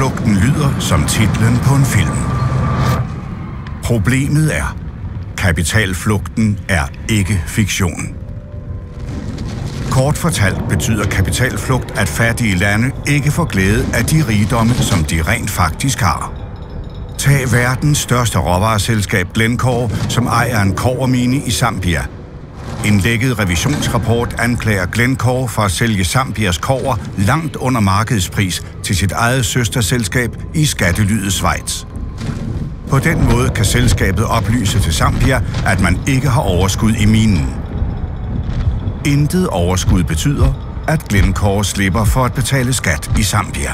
Kapitalflugten lyder som titlen på en film. Problemet er, kapitalflugten er ikke fiktion. Kort fortalt betyder kapitalflugt, at fattige lande ikke får glæde af de rigdomme, som de rent faktisk har. Tag verdens største råvareselskab Glencore, som ejer en kobbermine i Zambia. En lækket revisionsrapport anklager Glencore for at sælge Zambias kobber langt under markedspris til sit eget søsterselskab i skattelyet Schweiz. På den måde kan selskabet oplyse til Zambia, at man ikke har overskud i minen. Intet overskud betyder, at Glencore slipper for at betale skat i Zambia.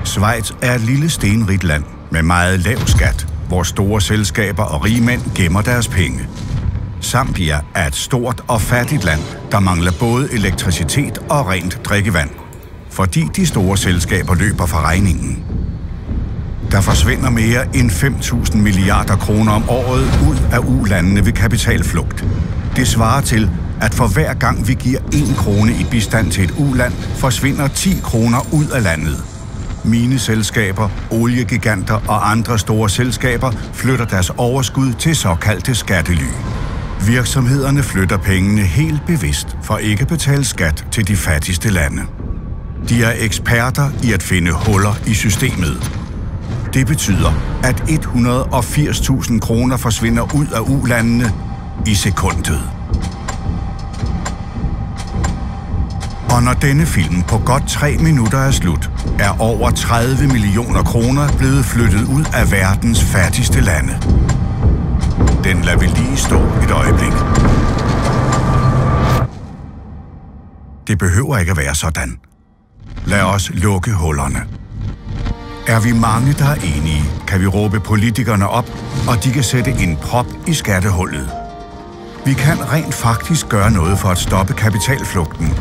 Schweiz er et lille stenrigt land med meget lav skat, hvor store selskaber og rigmænd gemmer deres penge. Zambia er et stort og fattigt land, der mangler både elektricitet og rent drikkevand, fordi de store selskaber løber fra regningen. Der forsvinder mere end 5.000 milliarder kroner om året ud af ulandene ved kapitalflugt. Det svarer til, at for hver gang vi giver 1 krone i bistand til et uland, forsvinder 10 kroner ud af landet. Mineselskaber, oliegiganter og andre store selskaber flytter deres overskud til såkaldte skattely. Virksomhederne flytter pengene helt bevidst for ikke at betale skat til de fattigste lande. De er eksperter i at finde huller i systemet. Det betyder, at 180.000 kroner forsvinder ud af ulandene i sekundet. Og når denne film på godt 3 minutter er slut, er over 30 millioner kroner blevet flyttet ud af verdens fattigste lande. Den lader vi lige stå et øjeblik. Det behøver ikke at være sådan. Lad os lukke hullerne. Er vi mange, der er enige, kan vi råbe politikerne op, og de kan sætte en prop i skattehullet. Vi kan rent faktisk gøre noget for at stoppe kapitalflugten.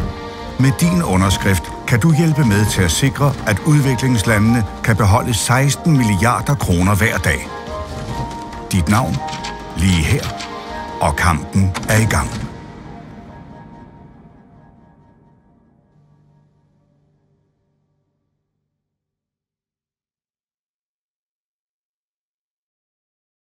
Med din underskrift kan du hjælpe med til at sikre, at udviklingslandene kan beholde 16 milliarder kroner hver dag. Dit navn lige her, og kampen er i gang.